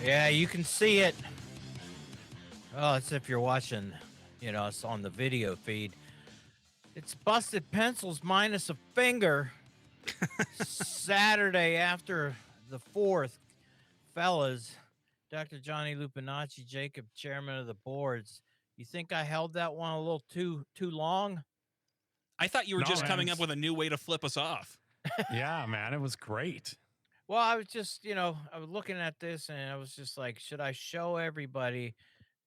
Yeah, you can see it. Well, it's if you're watching, it's on the video feed. It's busted pencils minus a finger. Saturday after the 4th, fellas. Dr. Johnny Lupinacci, Jacob, chairman of the boards. You think I held that one a little too long? I thought you were just man, coming up with a new way to flip us off. Yeah, man, it was great. Well, I was just, I was looking at this and I was just like, should I show everybody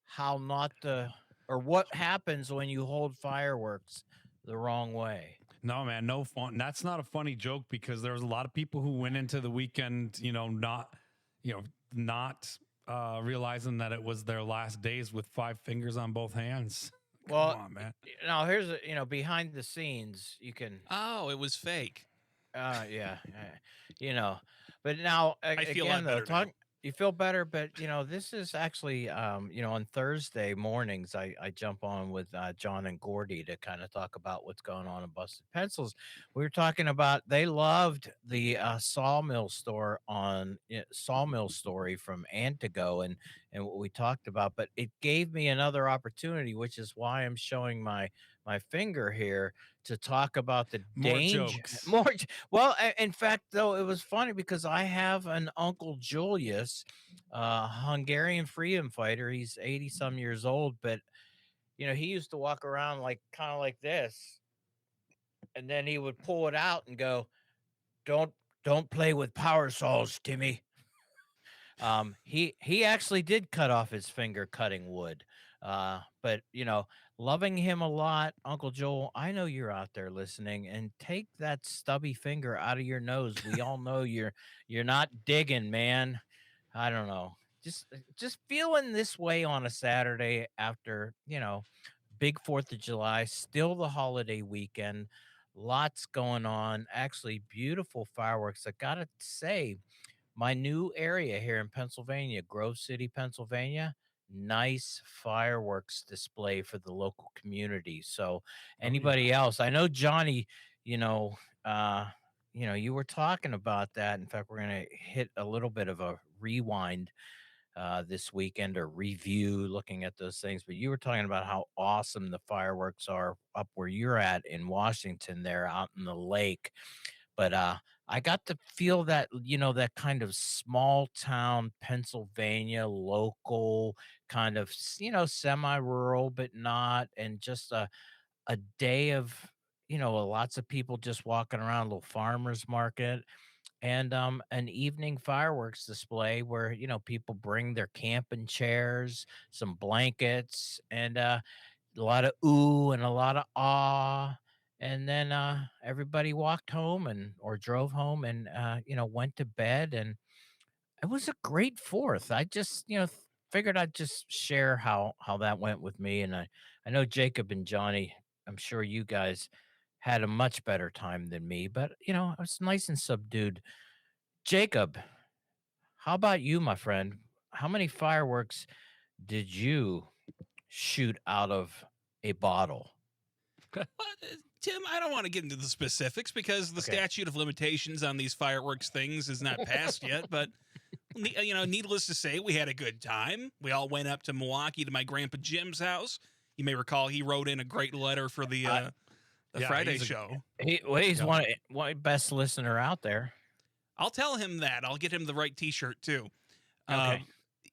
how not to, or what happens when you hold fireworks the wrong way? No, man, no fun. That's not a funny joke because there was a lot of people who went into the weekend, not realizing that it was their last days with 5 fingers on both hands. Well, Come on, man. Now here's behind the scenes, you can, Oh, it was fake. yeah, but now I feel a again, lot better now. you feel better, but this is actually, on Thursday mornings, I jump on with John and Gordy to kind of talk about what's going on in Busted Pencils. We were talking about they loved the sawmill story from Antigo and what we talked about, but it gave me another opportunity, which is why I'm showing my finger here to talk about the More danger. jokes. Well, in fact, though, it was funny because I have an Uncle Julius, Hungarian freedom fighter. He's 80 some years old, but he used to walk around kind of like this, and then he would pull it out and go, "Don't play with power saws, Timmy." He actually did cut off his finger cutting wood. But loving him a lot, Uncle Joel. I know you're out there listening, and take that stubby finger out of your nose. We all know you're not digging, man. I don't know. Just feeling this way on a Saturday after big 4th of July, still the holiday weekend. Lots going on. Actually, beautiful fireworks. I gotta say, my new area here in Pennsylvania, Grove City, Pennsylvania, nice fireworks display for the local community. So anybody else, I know Johnny, you were talking about that. In fact, we're going to hit a little bit of a rewind this weekend or review looking at those things, but you were talking about how awesome the fireworks are up where you're at in Washington there out in the lake. But I got to feel that, that kind of small town Pennsylvania, local kind of, semi-rural, but not, and just a day of, lots of people just walking around, a little farmer's market, and an evening fireworks display where, people bring their camping chairs, some blankets, and a lot of ooh and a lot of ah. And then everybody walked home or drove home and went to bed, and it was a great 4th. I just figured I'd just share how that went with me, and I know Jacob and Johnny, I'm sure you guys had a much better time than me, but it was nice and subdued. Jacob, how about you, my friend? How many fireworks did you shoot out of a bottle? Tim, I don't want to get into the specifics because the statute of limitations on these fireworks things is not passed yet. But, needless to say, we had a good time. We all went up to Milwaukee to my grandpa Jim's house. You may recall he wrote in a great letter for the Friday show. He's one best listener out there. I'll tell him that. I'll get him the right T-shirt too. Okay.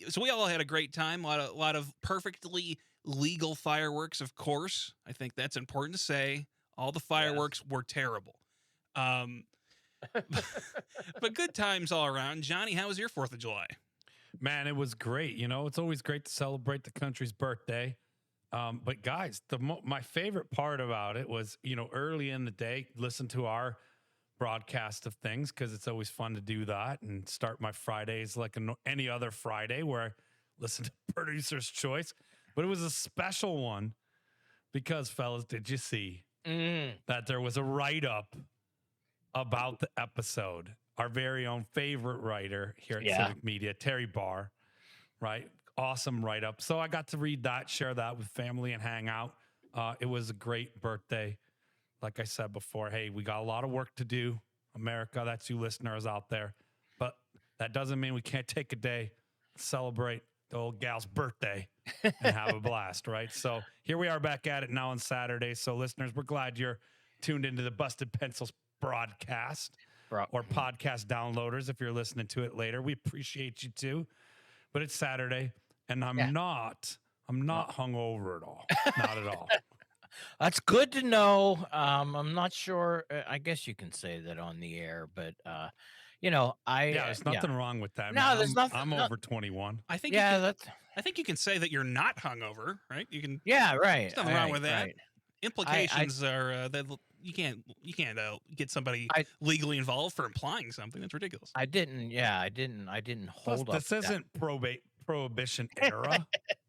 So we all had a great time. A lot of perfectly legal fireworks, of course. I think that's important to say. All the fireworks were terrible. But good times all around. Johnny, how was your 4th of July? Man, it was great. It's always great to celebrate the country's birthday. But guys, my favorite part about it was, early in the day, listen to our broadcast of things because it's always fun to do that and start my Fridays like any other Friday where I listen to Producer's Choice. But it was a special one because, fellas, did you see that there was a write-up about the episode? Our very own favorite writer here at Civic Media, Terry Barr, right? Awesome write-up. So I got to read that, share that with family and hang out. It was a great birthday. Like I said before, hey, we got a lot of work to do. America, that's you listeners out there. But that doesn't mean we can't take a day celebrate the old gal's birthday and have a blast, right? So here we are back at it now on Saturday. So listeners, we're glad you're tuned into the Busted Pencils broadcast Bro. or podcast downloaders if you're listening to it later. We appreciate you too. But it's Saturday and I'm Yeah. not hungover at all. Not at all. That's good to know. I'm not sure. I guess you can say that on the air, but Yeah, there's nothing wrong with that, No, man. there's nothing. I'm over 21. I think Yeah, you can, that's I think you can say that you're not hungover, right? You can. yeah, right. There's nothing wrong with that. Right. Implications are that you can't get somebody I legally involved for implying something. That's ridiculous. I didn't. Yeah, I didn't Plus, hold up. this isn't prohibition era.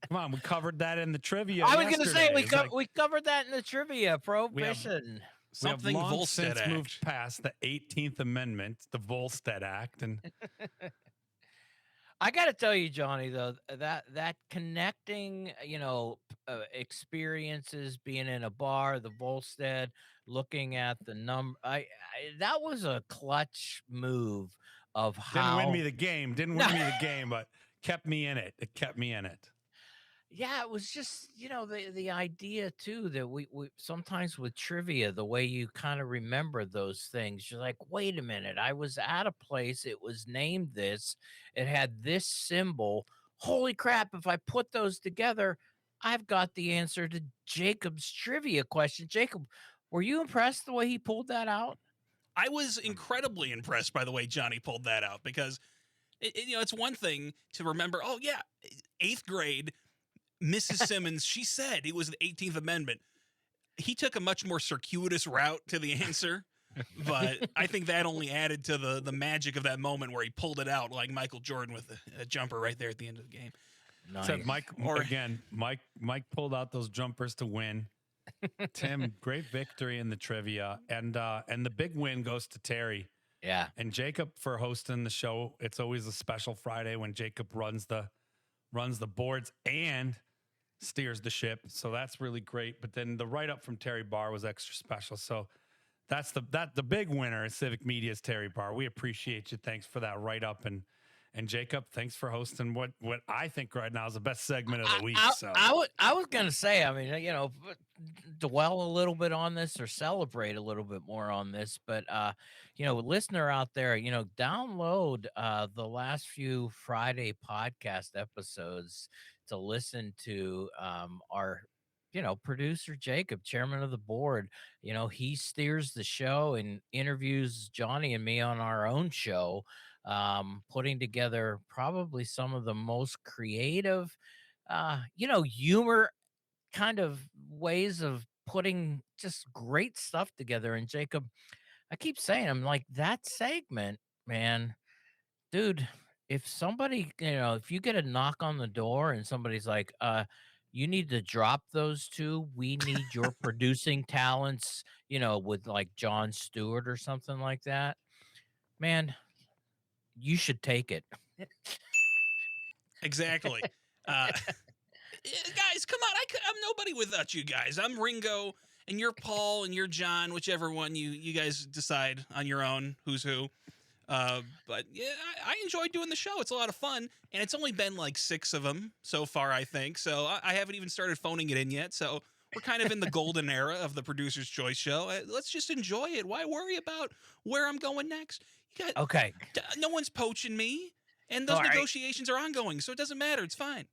Come on, we covered that in the trivia. I was going to say yesterday. we covered that in the trivia. Prohibition. Something we have long Volstead since Act. moved past the 18th Amendment, the Volstead Act, and I got to tell you, Johnny, though, that connecting, experiences, being in a bar, the Volstead, looking at the number, that was a clutch move of didn't win how. me the game. Didn't win me the game, but kept me in it. It kept me in it. Yeah, it was just, the idea too that we sometimes with trivia, the way you kind of remember those things, you're like, wait a minute, I was at a place, it was named this, it had this symbol. Holy crap, if I put those together, I've got the answer to Jacob's trivia question. Jacob, were you impressed the way he pulled that out? I was incredibly impressed by the way Johnny pulled that out because it's one thing to remember. Oh yeah, 8th grade. Mrs. Simmons, she said it was the 18th Amendment. He took a much more circuitous route to the answer, but I think that only added to the magic of that moment where he pulled it out like Michael Jordan with a jumper right there at the end of the game. Nice. Except Mike pulled out those jumpers to win. Tim, great victory in the trivia, and the big win goes to Terry. Yeah. And Jacob for hosting the show. It's always a special Friday when Jacob runs the boards and steers the ship. So that's really great. But then the write-up from Terry Barr was extra special. So that's the big winner at Civic Media's Terry Barr. We appreciate you. Thanks for that write-up. And Jacob, thanks for hosting what I think right now is the best segment of the week. I was gonna say, I mean, dwell a little bit on this or celebrate a little bit more on this, but listener out there, download the last few Friday podcast episodes to listen to our producer Jacob, chairman of the board. He steers the show and interviews Johnny and me on our own show, putting together probably some of the most creative humor kind of ways of putting just great stuff together. And Jacob, I keep saying, I'm like, that segment, man, dude, if somebody, if you get a knock on the door and somebody's like, you need to drop those two, we need your producing talents, with like Jon Stewart or something like that, man, you should take it. Exactly. Guys, come on. I'm nobody without you guys. I'm Ringo, and you're Paul, and you're John, whichever one you guys decide on your own who's who. But yeah, I enjoy doing the show. It's a lot of fun, and it's only been like 6 of them so far, I think. So I haven't even started phoning it in yet. So we're kind of in the golden era of the Producer's Choice show. Let's just enjoy it. Why worry about where I'm going next? Okay. No one's poaching me, and those negotiations are ongoing, so it doesn't matter. It's fine.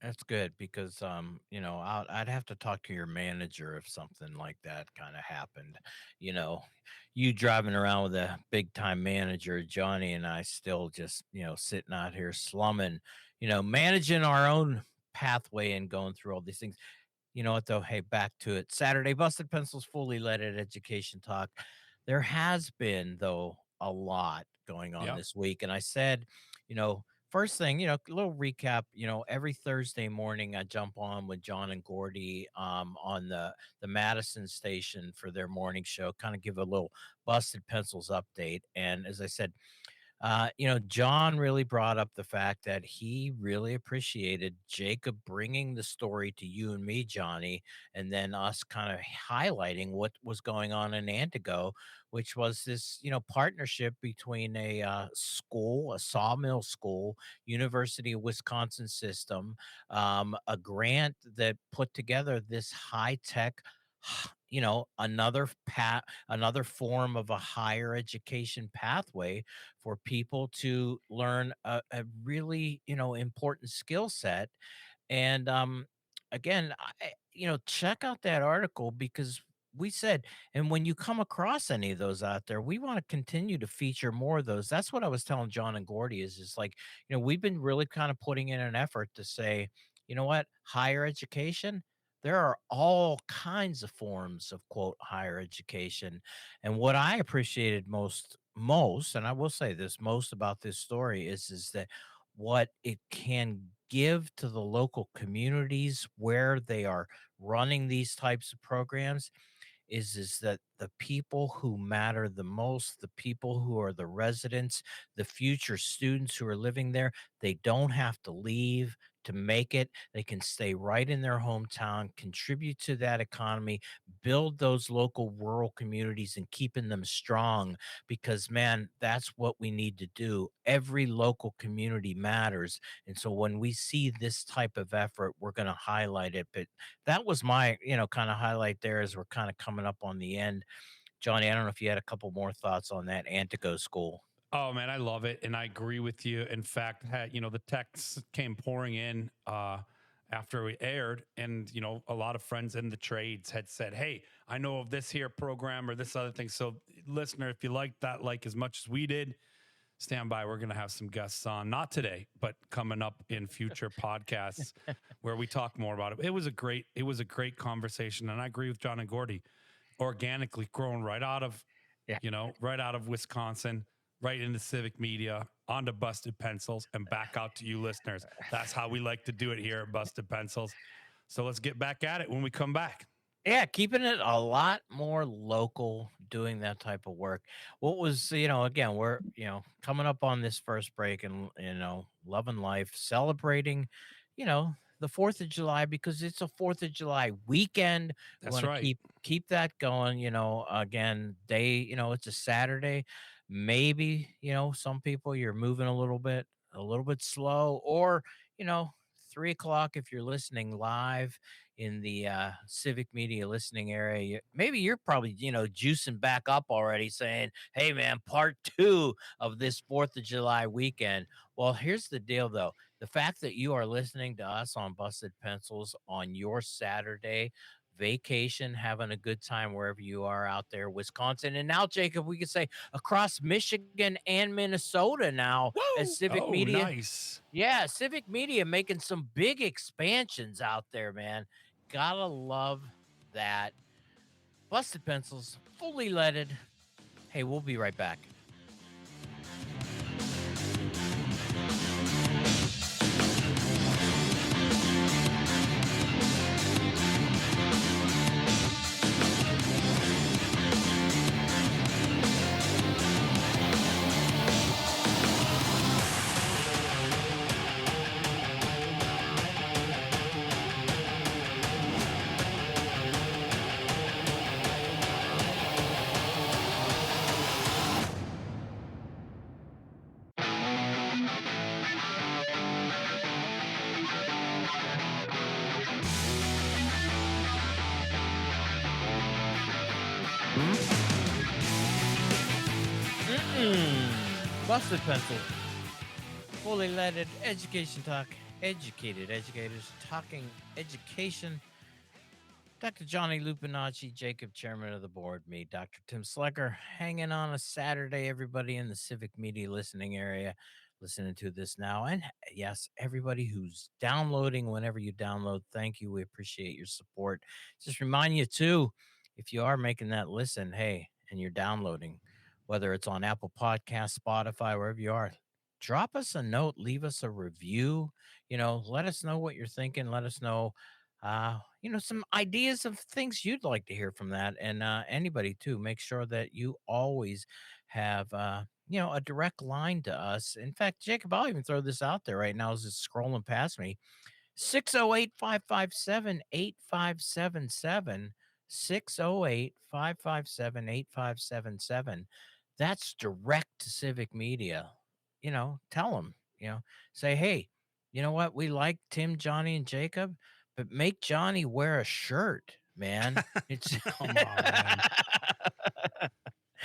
That's good because, I'd have to talk to your manager if something like that kind of happened. You driving around with a big time manager, Johnny and I still just, sitting out here slumming, managing our own pathway and going through all these things. You know what, though? Hey, back to it. Saturday, Busted Pencils fully leaded education talk. There has been, though, a lot going on this week. And I said, first thing, a little recap, every Thursday morning I jump on with John and Gordy on the Madison station for their morning show, kind of give a little Busted Pencils update. And as I said, John really brought up the fact that he really appreciated Jacob bringing the story to you and me, Johnny, and then us kind of highlighting what was going on in Antigo, which was this, partnership between a school, a sawmill school, University of Wisconsin system, a grant that put together this high tech. Another form of a higher education pathway for people to learn a really, important skill set. And again, check out that article because we said, and when you come across any of those out there, we want to continue to feature more of those. That's what I was telling John and Gordy is just like, we've been really kind of putting in an effort to say, you know what, higher education, there are all kinds of forms of quote higher education. And what I appreciated most, and I will say this most about this story is that what it can give to the local communities where they are running these types of programs is that the people who matter the most, the people who are the residents, the future students who are living there, they don't have to leave to make it. They can stay right in their hometown, contribute to that economy, build those local rural communities and keeping them strong because man, that's what we need to do. Every local community matters. And so when we see this type of effort, we're going to highlight it. But that was my, kind of highlight there as we're kind of coming up on the end. Johnny, I don't know if you had a couple more thoughts on that Antigo school. Oh man, I love it, and I agree with you. In fact, the texts came pouring in after we aired, and a lot of friends in the trades had said, "Hey, I know of this here program or this other thing." So, listener, if you liked that like as much as we did, stand by. We're going to have some guests on, not today, but coming up in future podcasts where we talk more about it. It was a great conversation, and I agree with John and Gordy. Organically grown Yeah. right out of Wisconsin, right into civic media, onto Busted Pencils, and back out to you listeners. That's how we like to do it here at Busted Pencils. So let's get back at it when we come back. Yeah, keeping it a lot more local, doing that type of work. What was, again, we're, coming up on this first break and, loving life, celebrating, the 4th of July because it's a 4th of July weekend. We That's want to right. keep that going, again, it's a Saturday. Maybe, some people you're moving a little bit slow, or, you know, 3 o'clock if you're listening live in the civic media listening area. Maybe you're probably, juicing back up already saying, hey, man, part two of this 4th of July weekend. Well, here's the deal, though. The fact that you are listening to us on Busted Pencils on your Saturday vacation, having a good time wherever you are out there, Wisconsin. And now, Jacob, we could say across Michigan and Minnesota now as Woo! Civic Oh, Media. nice. Yeah, Civic Media making some big expansions out there, man. Gotta love that. Busted Pencils, fully leaded. Hey, we'll be right back. Busted Pencils, fully leaded education talk. Educated educators talking education. Dr. Johnny Lupinacci, Jacob, chairman of the board, me, Dr. Tim Slekar, hanging on a Saturday, everybody in the civic media listening area listening to this now. And yes, everybody who's downloading, whenever you download, thank you. We appreciate your support. Just remind you, too, if you are making that listen, hey, and you're downloading, whether it's on Apple Podcasts, Spotify, wherever you are, drop us a note, leave us a review, let us know what you're thinking. Let us know some ideas of things you'd like to hear from that. And anybody too, make sure that you always have, a direct line to us. In fact, Jacob, I'll even throw this out there right now as it's scrolling past me. 608-557-8577. 608-557-8577. That's direct to Civic Media. Tell them, say, hey, you know what? We like Tim, Johnny, and Jacob, but make Johnny wear a shirt, man. It's Come on, man.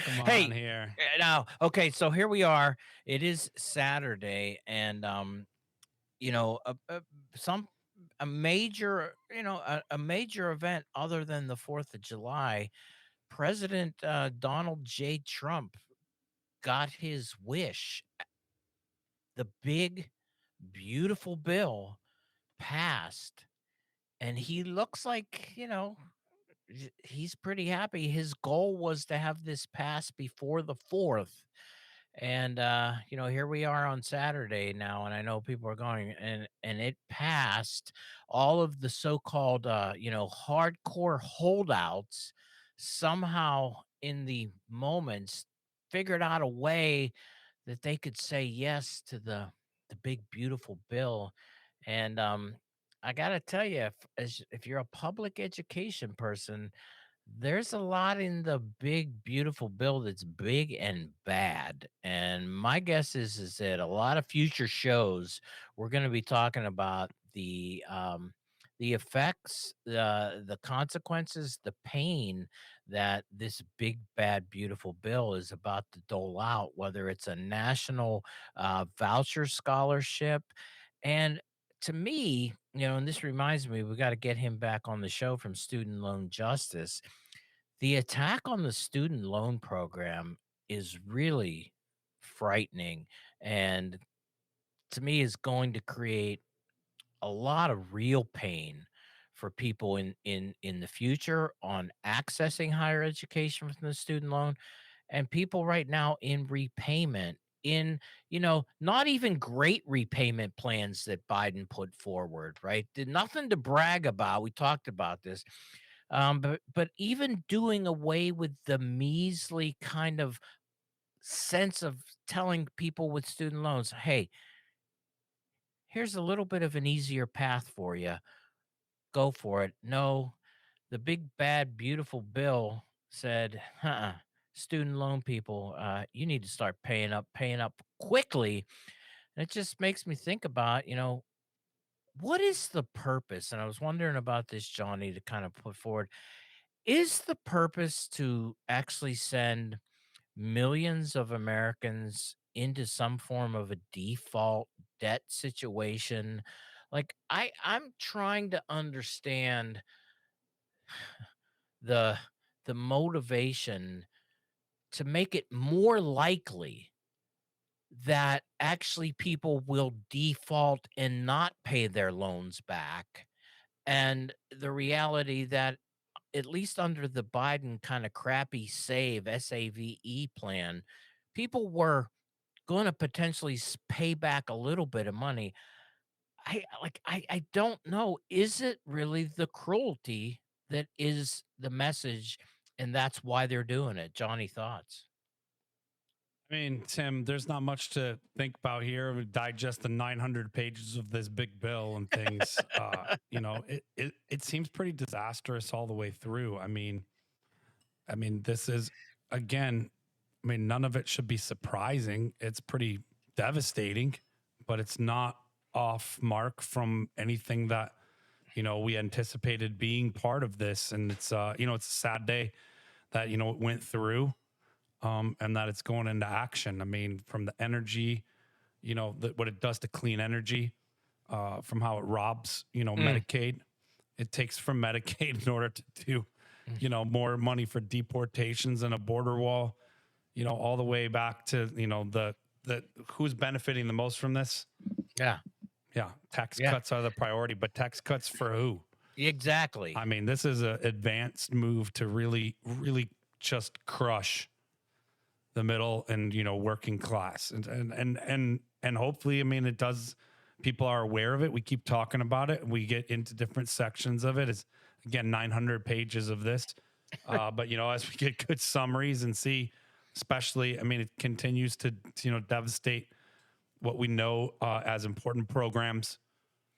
Come on hey, here. now, okay, so here we are. It is Saturday, and you know, a, a some a major, a major event other than the 4th of July. President Donald J. Trump got his wish. The big, beautiful bill passed, and he looks like, he's pretty happy. His goal was to have this pass before the 4th. And here we are on Saturday now, and I know people are going, and it passed. All of the so-called hardcore holdouts somehow in the moments figured out a way that they could say yes to the big beautiful bill. And I got to tell you, if you're a public education person, there's a lot in the big beautiful bill that's big and bad. And my guess is that a lot of future shows we're going to be talking about the effects, the consequences, the pain that this big bad beautiful bill is about to dole out, whether it's a national voucher scholarship. And to me, and this reminds me, we got to get him back on the show from Student Loan Justice. The attack on the student loan program is really frightening, and to me is going to create a lot of real pain for people in the future on accessing higher education from the student loan, and people right now in repayment, in not even great repayment plans that Biden put forward, right? Did nothing to brag about. We talked about this. But even doing away with the measly kind of sense of telling people with student loans, hey, here's a little bit of an easier path for you. Go for it. No, the big bad beautiful bill said, student loan people, you need to start paying up quickly. And it just makes me think about, what is the purpose? And I was wondering about this, Johnny, to kind of put forward. Is the purpose to actually send millions of Americans into some form of a default debt situation? Like I'm trying to understand the the motivation to make it more likely that actually people will default and not pay their loans back, and the reality that at least under the Biden kind of crappy SAVE plan, people were going to potentially pay back a little bit of money. I don't know. Is it really the cruelty that is the message, and that's why they're doing it? Johnny, thoughts? I mean, Tim, there's not much to think about here. We digest the 900 pages of this big bill and things. It seems pretty disastrous all the way through. This is again. None of it should be surprising. It's pretty devastating, but it's not off mark from anything that we anticipated being part of this. And it's it's a sad day that it went through. And that it's going into action. I mean, from the energy, what it does to clean energy, from how it robs, Medicaid. It takes from Medicaid in order to do, more money for deportations and a border wall, all the way back to, the who's benefiting the most from this? Yeah. Yeah. Tax Yeah. cuts are the priority, but tax cuts for who? Exactly. I mean, this is an advanced move to really, really just crush the middle and working class, and hopefully, it does. People are aware of it. We keep talking about it. We get into different sections of it. It's again 900 pages of this, but as we get good summaries and see especially. I mean, it continues to devastate what we know as important programs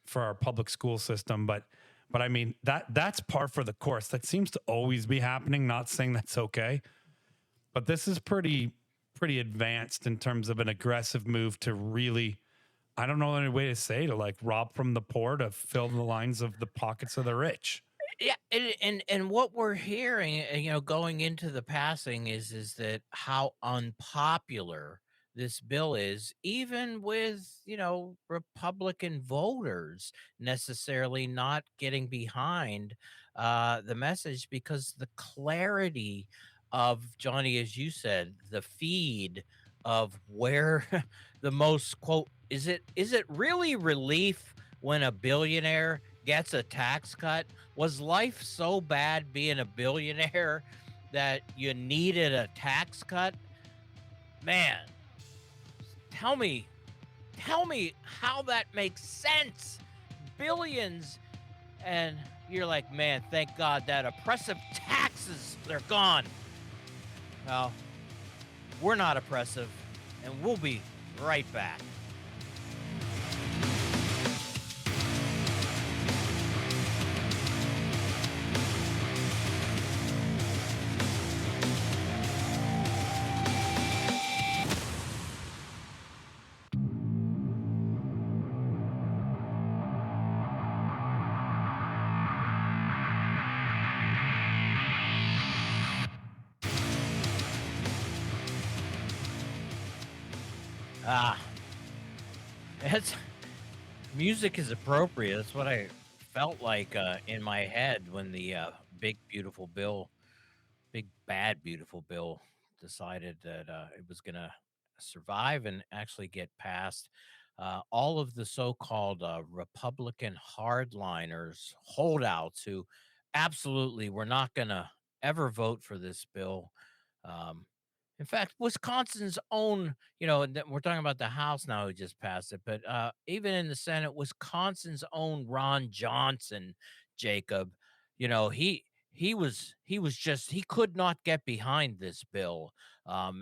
for our public school system. But I mean, that's par for the course. That seems to always be happening. Not saying that's okay, but this is pretty advanced in terms of an aggressive move to really, I don't know any way to say, to like rob from the poor to fill the lines of the pockets of the rich. Yeah, and what we're hearing, going into the passing is that how unpopular this bill is, even with Republican voters necessarily not getting behind the message because the clarity of Johnny, as you said, the feed of where the most quote is it really relief when a billionaire gets a tax cut? Was life so bad being a billionaire that you needed a tax cut? Man, tell me, tell me how that makes sense. Billions, and you're like, man, thank God that oppressive taxes, they're gone. Well, we're not oppressive, and we'll be right back. Ah, it's music is appropriate. That's what I felt like in my head when the big bad beautiful bill decided that it was going to survive and actually get passed. All of the so-called Republican hardliners, holdouts who absolutely were not going to ever vote for this bill. Um, in fact, Wisconsin's own, and we're talking about the House now who just passed it, but even in the Senate, Wisconsin's own Ron Johnson, Jacob, he was just he could not get behind this bill.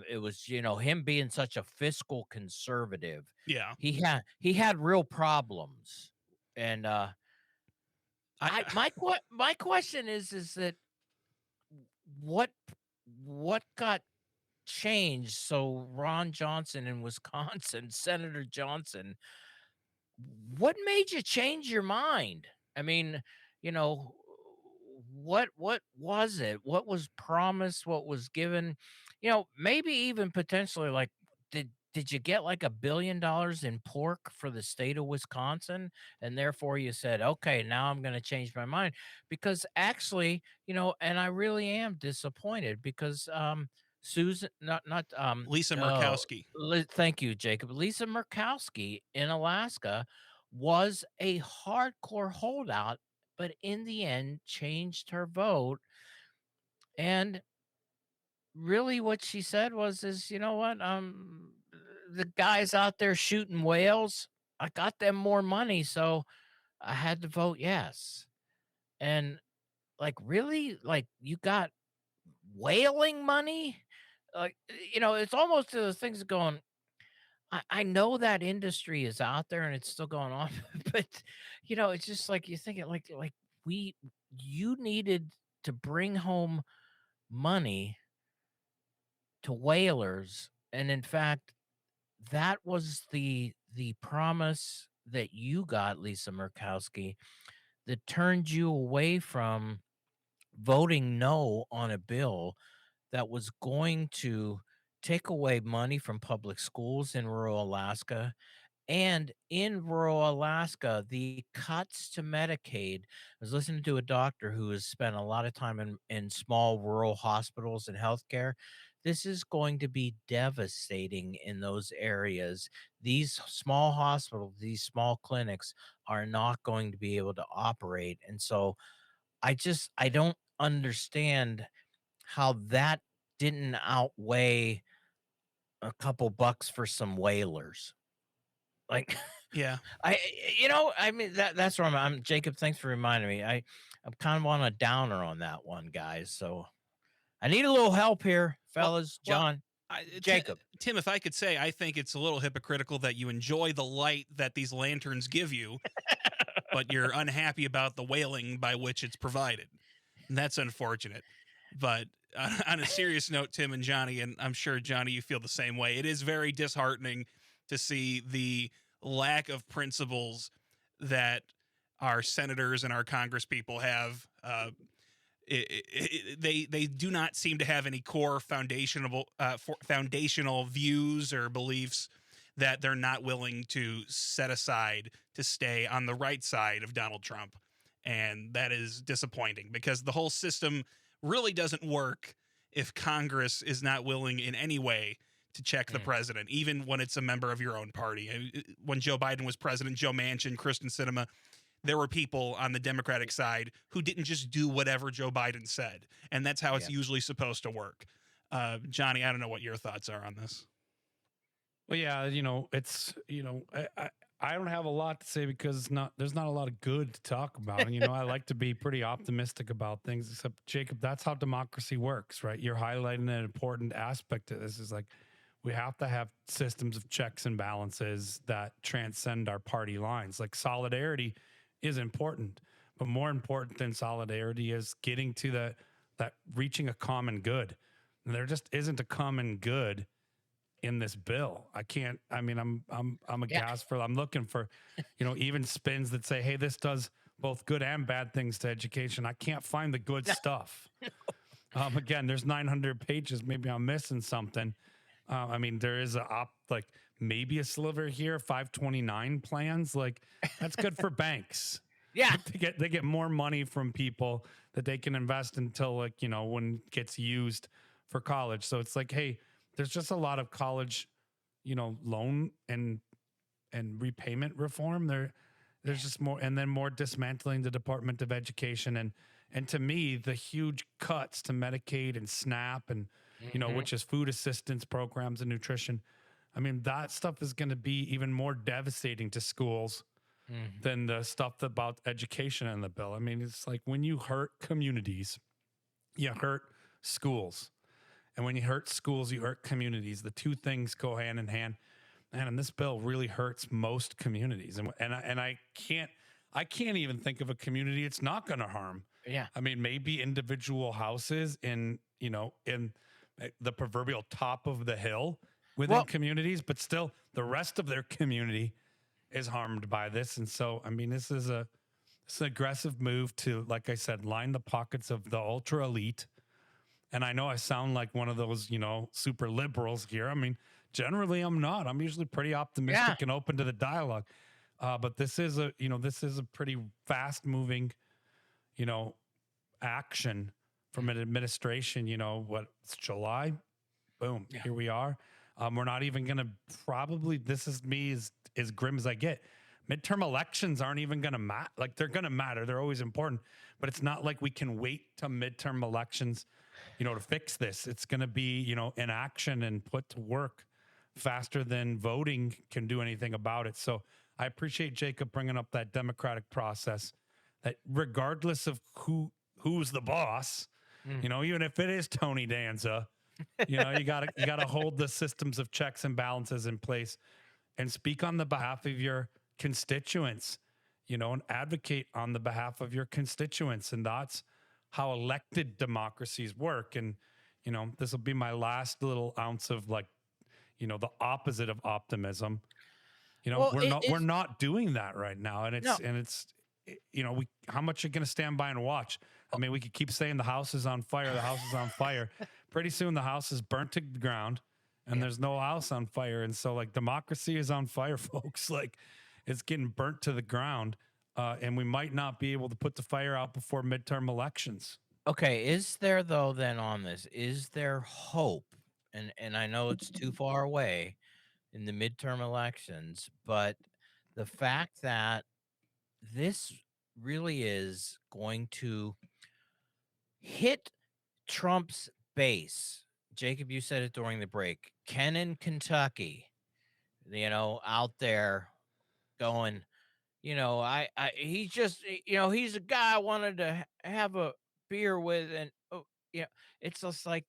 It was him being such a fiscal conservative. Yeah. He had real problems, and I my question is that what what got changed so Ron Johnson in Wisconsin, Senator Johnson, what made you change your mind? I mean, you know, what was it? What was promised? What was given? Maybe even potentially like did you get like $1 billion in pork for the state of Wisconsin? And therefore you said, okay, now I'm going to change my mind. Because actually, and I really am disappointed because Susan, not Lisa oh, Murkowski. thank you, Jacob. Lisa Murkowski in Alaska was a hardcore holdout, but in the end changed her vote. And really what she said is, you know what? The guys out there shooting whales, I got them more money, so I had to vote yes. And like really? Like you got whaling money? Like it's almost to the things going, I know that industry is out there and it's still going on, but it's just like you think it like we you needed to bring home money to whalers, and in fact, that was the promise that you got, Lisa Murkowski, that turned you away from voting no on a bill that was going to take away money from public schools in rural Alaska. And in rural Alaska, the cuts to Medicaid, I was listening to a doctor who has spent a lot of time in small rural hospitals and healthcare. This is going to be devastating in those areas. These small hospitals, these small clinics are not going to be able to operate. And so I don't understand how that didn't outweigh a couple bucks for some whalers. Like Yeah. I mean that's where I'm Jacob, thanks for reminding me. I'm kind of on a downer on that one, guys. So I need a little help here, Well, fellas. well, John. Jacob. Tim, if I could say, I think it's a little hypocritical that you enjoy the light that these lanterns give you, but you're unhappy about the wailing by which it's provided. And that's unfortunate. But on a serious note, Tim and Johnny, and I'm sure, Johnny, you feel the same way, it is very disheartening to see the lack of principles that our senators and our congresspeople have. They do not seem to have any core foundational views or beliefs that they're not willing to set aside to stay on the right side of Donald Trump. And that is disappointing because the whole system really doesn't work if Congress is not willing in any way to check the president, even when it's a member of your own party. When Joe Biden was president, Joe Manchin, Kristen Sinema, there were people on the Democratic side who didn't just do whatever Joe Biden said. And that's how it's usually supposed to work. Johnny, I don't know what your thoughts are on this. Well, yeah, it's, I don't have a lot to say because there's not a lot of good to talk about. And, I like to be pretty optimistic about things, except Jacob, that's how democracy works, right? You're highlighting an important aspect of this is like, we have to have systems of checks and balances that transcend our party lines. Like solidarity is important, but more important than solidarity is getting to that reaching a common good. And there just isn't a common good in this bill. I'm I'm looking for, even spins that say, hey, this does both good and bad things to education. I can't find the good stuff. Again, there's 900 pages. Maybe I'm missing something. There is maybe a sliver here, 529 plans. Like that's good for banks. Yeah. They get more money from people that they can invest until when it gets used for college. So it's like, hey, there's just a lot of college, loan and repayment reform. There's just more, and then more dismantling the Department of Education. And to me, the huge cuts to Medicaid and SNAP and, which is food assistance programs and nutrition. That stuff is going to be even more devastating to schools than the stuff about education in the bill. It's like when you hurt communities, you hurt schools. And when you hurt schools, you hurt communities. The two things go hand in hand. And this bill really hurts most communities. And I can't even think of a community it's not going to harm. Yeah. Maybe individual houses in the proverbial top of the hill within communities, but still the rest of their community is harmed by this. And so, this is an aggressive move to, like I said, line the pockets of the ultra elite. And I know I sound like one of those, super liberals here. Generally I'm not. I'm usually pretty optimistic and open to the dialogue. But this is a pretty fast moving, action from an administration. It's July, boom, here we are. We're not even going to this is me as grim as I get. Midterm elections aren't even going to matter. Like they're going to matter. They're always important, but it's not like we can wait to midterm elections, to fix this. It's going to be, in action and put to work faster than voting can do anything about it. So I appreciate Jacob bringing up that democratic process that regardless of who's the boss, even if it is Tony Danza, you gotta hold the systems of checks and balances in place and speak on the behalf of your constituents, and advocate on the behalf of your constituents. And that's how elected democracies work. And, this will be my last little ounce of the opposite of optimism. We're not doing that right now. And it's how much are you going to stand by and watch? We could keep saying the house is on fire. The house is on fire. Pretty soon the house is burnt to the ground and there's no house on fire. And so democracy is on fire, folks. It's getting burnt to the ground. And we might not be able to put the fire out before midterm elections. Okay. Is there though, then on this, is there hope? And I know it's too far away in the midterm elections, but the fact that this really is going to hit Trump's base. Jacob, you said it during the break. Ken in Kentucky, out there going, he's just, he's a guy I wanted to have a beer with. And, it's just like,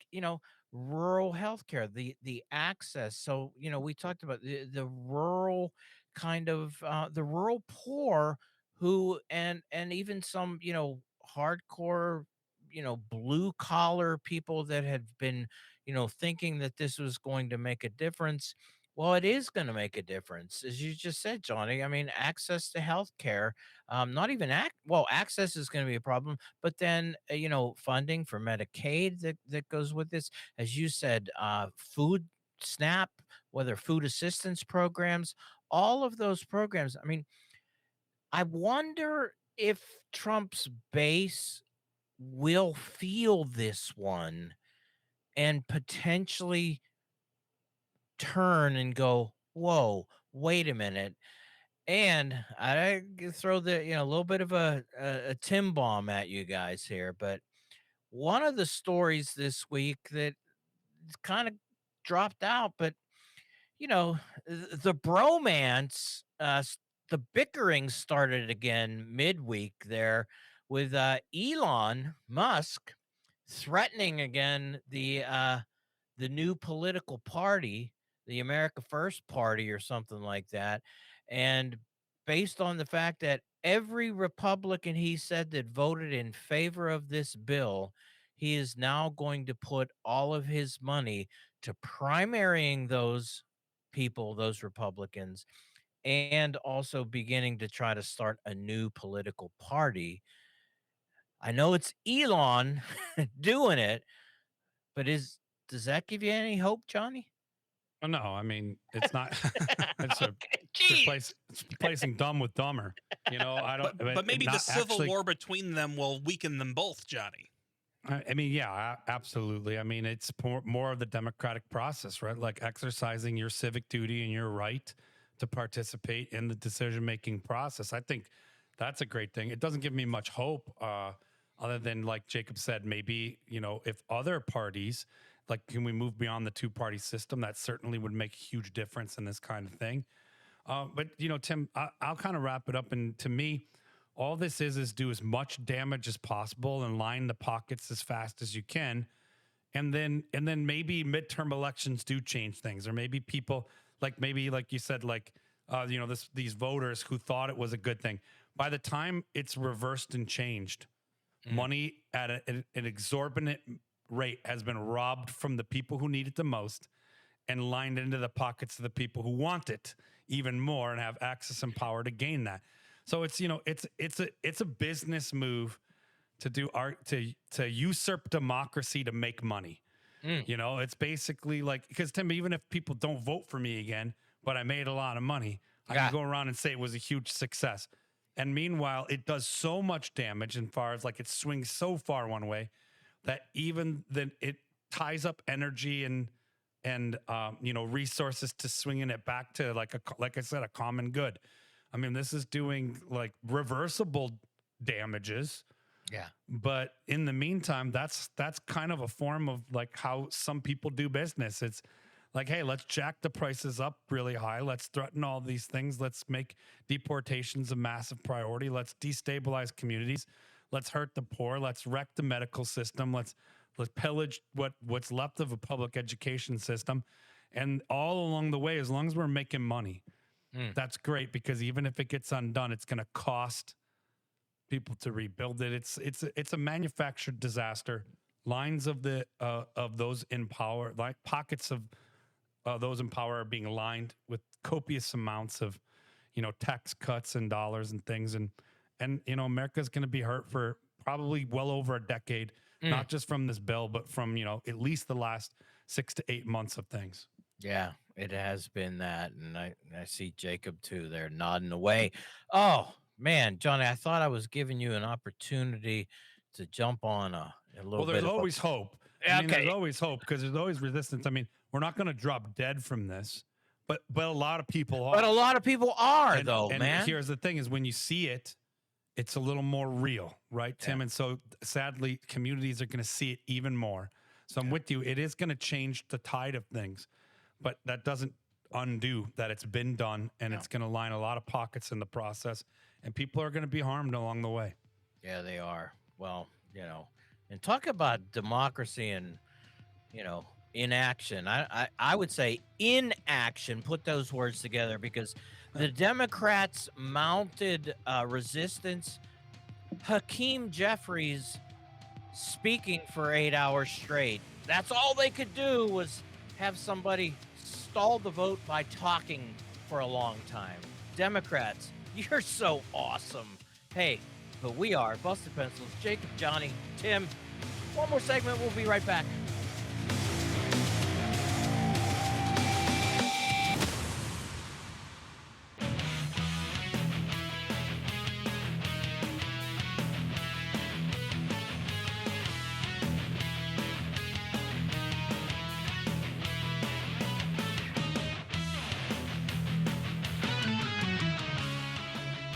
rural healthcare, the access. So, we talked about the rural kind of the rural poor who and even some, hardcore, blue collar people that have been, thinking that this was going to make a difference. Well, it is going to make a difference, as you just said, Johnny. I mean, access to healthcare, not even well, access is going to be a problem, but then, funding for Medicaid that goes with this, as you said, food SNAP, whether food assistance programs, all of those programs. I mean, I wonder if Trump's base will feel this one and potentially turn and go, whoa, wait a minute. And I throw the, a little bit of a Tim bomb at you guys here, but one of the stories this week that kind of dropped out, but the bromance, the bickering started again midweek there with Elon Musk threatening again the new political party, the America First Party or something like that. And based on the fact that every Republican, he said, that voted in favor of this bill, he is now going to put all of his money to primarying those people, those Republicans, and also beginning to try to start a new political party. I know it's Elon doing it, but does that give you any hope, Johnny? Oh, no, I mean, it's not. it's a Okay, geez. it's replacing dumb with dumber. I don't. But maybe the not civil actually, war between them will weaken them both, Johnny. I mean, yeah, absolutely. I mean, it's more of the democratic process, right? Like exercising your civic duty and your right to participate in the decision making process. I think that's a great thing. It doesn't give me much hope, other than, like Jacob said, maybe if other parties, like, can we move beyond the two party system? That certainly would make a huge difference in this kind of thing. But Tim, I'll kind of wrap it up. And to me, all this is do as much damage as possible and line the pockets as fast as you can. And then maybe midterm elections do change things, or maybe people, maybe like you said, these voters who thought it was a good thing, by the time it's reversed and changed, money at an exorbitant rate has been robbed from the people who need it the most and lined into the pockets of the people who want it even more and have access and power to gain that. So it's a business move to do art, to usurp democracy to make money. It's basically like, because Tim, even if people don't vote for me again, but I made a lot of money, I can go around and say it was a huge success. And meanwhile, it does so much damage, as far as like it swings so far one way that even then it ties up energy and resources to swinging it back to, like I said, a common good. I mean, this is doing like reversible damages. Yeah. But in the meantime, that's kind of a form of like how some people do business. It's like, hey, let's jack the prices up really high. Let's threaten all these things. Let's make deportations a massive priority. Let's destabilize communities. Let's hurt the poor. Let's wreck the medical system. Let's pillage what's left of a public education system. And all along the way, as long as we're making money, that's great, because even if it gets undone, it's going to cost people to rebuild it. It's a manufactured disaster. Lines of those in power, like pockets of those in power, are being lined with copious amounts of tax cuts and dollars and things, and America's going to be hurt for probably well over a decade, not just from this bill, but from at least the last 6 to 8 months of things. Yeah, it has been that, and I see Jacob too there nodding away. Oh man, Johnny, I thought I was giving you an opportunity to jump on a little Well, there's bit. always hope. I mean, there's always hope, because there's always resistance. I mean, we're not going to drop dead from this, but a lot of people are. But a lot of people are, and man. Here's the thing: is when you see it, it's a little more real, right, Tim? Yeah. And so, sadly, communities are going to see it even more. So I'm with you. It is going to change the tide of things, but that doesn't undo that it's been done, and it's going to line a lot of pockets in the process, and people are going to be harmed along the way. Yeah, they are. Well, and talk about democracy and, inaction. I would say inaction. Put those words together because the Democrats mounted resistance. Hakeem Jeffries speaking for 8 hours straight. That's all they could do was have somebody stall the vote by talking for a long time. Democrats, you're so awesome. Hey, but we are Busted Pencils, Jacob, Johnny, Tim. One more segment. We'll be right back.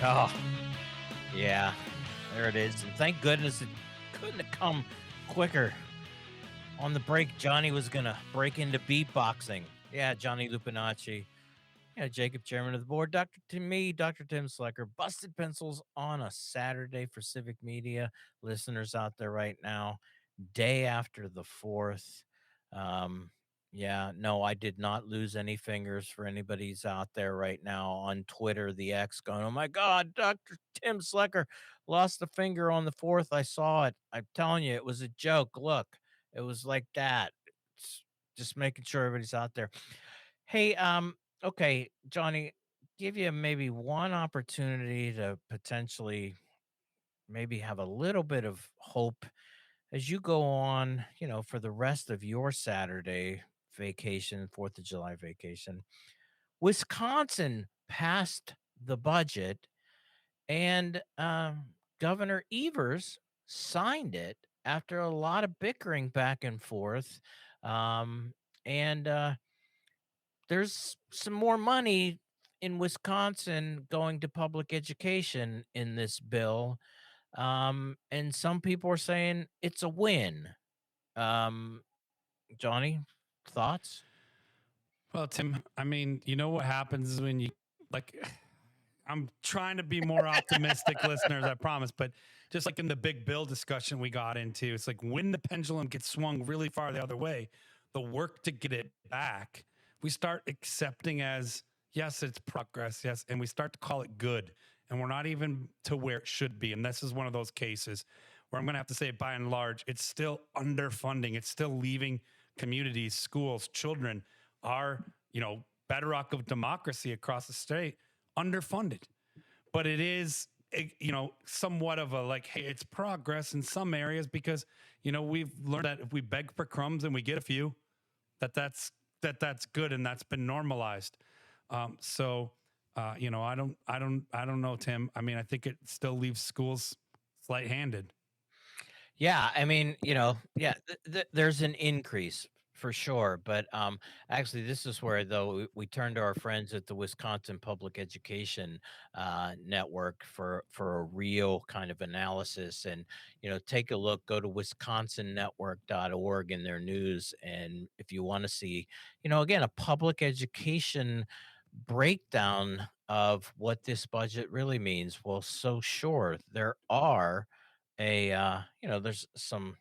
Oh, yeah, there it is. And thank goodness it couldn't have come quicker. On the break, Johnny was going to break into beatboxing. Yeah, Johnny Lupinacci. Yeah, Jacob, chairman of the board. Dr. Tim Slekar. Busted Pencils on a Saturday for Civic Media listeners out there right now. Day after the 4th. Um, yeah, no, I did not lose any fingers for anybody's out there right now on Twitter, the X going, oh my God, Dr. Tim Slecker lost a finger on the 4th. I saw it. I'm telling you, it was a joke. Look, it was like that. It's just making sure everybody's out there. Hey, okay, Johnny, give you maybe one opportunity to potentially maybe have a little bit of hope as you go on, for the rest of your Saturday vacation, 4th of July vacation. Wisconsin passed the budget and Governor Evers signed it after a lot of bickering back and forth. And there's some more money in Wisconsin going to public education in this bill. And some people are saying it's a win. Um, Johnny, thoughts? Well, Tim, I mean, you know what happens is when you like I'm trying to be more optimistic, listeners, I promise. But just like in the big bill discussion we got into, it's like when the pendulum gets swung really far the other way, the work to get it back, we start accepting as, yes, it's progress, yes, and we start to call it good. And we're not even to where it should be. And this is one of those cases where I'm going to have to say, by and large, it's still underfunding. It's still leaving communities, schools, children, our, bedrock of democracy across the state underfunded. But it is, somewhat of a like, hey, it's progress in some areas because, we've learned that if we beg for crumbs and we get a few, that's good and that's been normalized. I don't know, Tim. I mean, I think it still leaves schools slight-handed. Yeah, I mean, yeah, there's an increase for sure, but actually, this is where though we turn to our friends at the Wisconsin Public Education Network for a real kind of analysis, and take a look. Go to wisconsonnetwork.org in their news, and if you want to see, again, a public education breakdown of what this budget really means. Well, so sure, there are there's some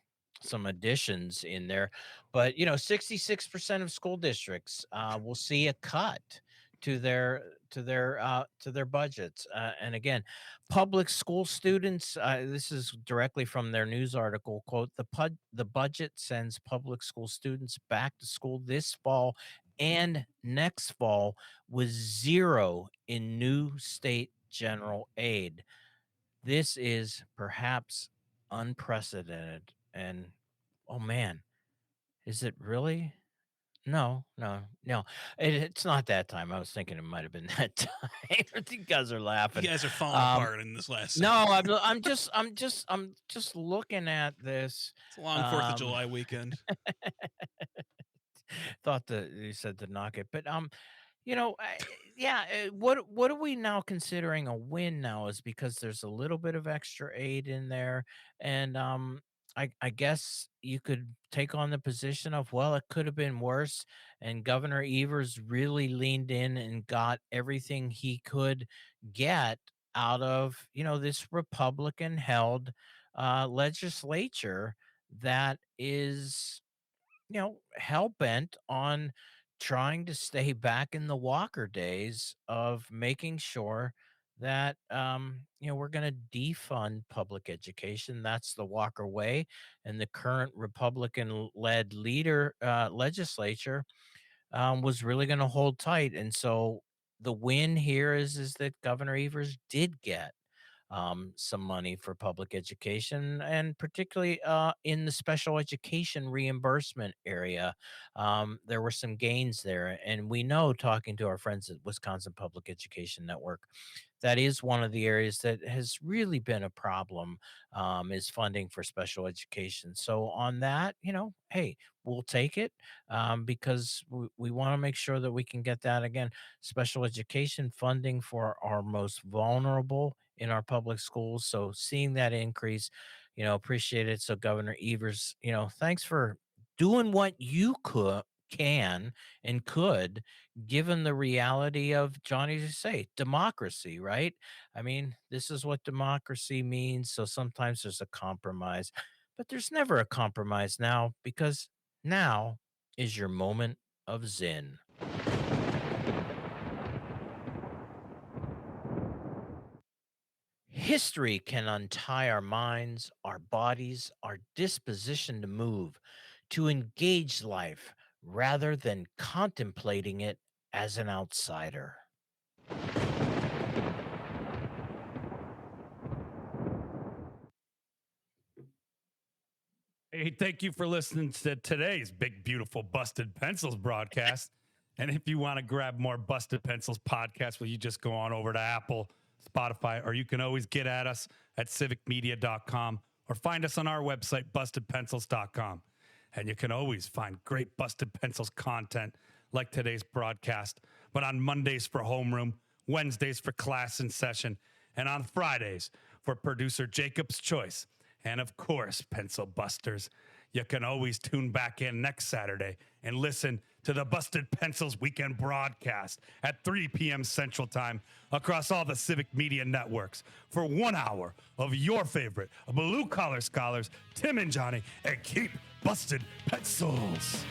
additions in there, but 66% of school districts will see a cut to their budgets, and again, public school students, this is directly from their news article, quote, the budget sends public school students back to school this fall and next fall with zero in new state general aid. This is perhaps unprecedented. And oh man, is it really? No, no, no. It's not that time. I was thinking it might have been that time. You guys are You laughing. guys are falling Um, apart in this last no, segment. I'm just looking at this. It's a long 4th of Um, July weekend. thought that you said to knock it, but yeah. What are we now considering a win now is because there's a little bit of extra aid in there, and I guess you could take on the position of, well, it could have been worse, and Governor Evers really leaned in and got everything he could get out of this Republican held legislature that is hell bent on trying to stay back in the Walker days of making sure that, we're going to defund public education. That's the Walker way. And the current Republican led legislature was really going to hold tight. And so the win here is that Governor Evers did get some money for public education, and particularly in the special education reimbursement area. There were some gains there. And we know, talking to our friends at Wisconsin Public Education Network, that is one of the areas that has really been a problem, is funding for special education. So on that, hey, we'll take it, because we want to make sure that we can get that again. Special education funding for our most vulnerable in our public schools. So seeing that increase, appreciate it. So Governor Evers, thanks for doing what you can and could, given the reality of, Johnny, to say, democracy, right? I mean, this is what democracy means. So sometimes there's a compromise, but there's never a compromise now, because now is your moment of zen. History can untie our minds, our bodies, our disposition to move, to engage life rather than contemplating it as an outsider. Hey, thank you for listening to today's Big Beautiful Busted Pencils broadcast. And if you want to grab more Busted Pencils podcasts, well, you just go on over to Apple, Spotify, or you can always get at us at civicmedia.com or find us on our website, bustedpencils.com. And you can always find great Busted Pencils content like today's broadcast, but on Mondays for homeroom, Wednesdays for class and session, and on Fridays for producer Jacob's Choice. And of course, Pencil Busters, you can always tune back in next Saturday and listen to the Busted Pencils weekend broadcast at 3 p.m. Central Time across all the Civic Media networks for 1 hour of your favorite blue collar scholars, Tim and Johnny, and keep busted pencils.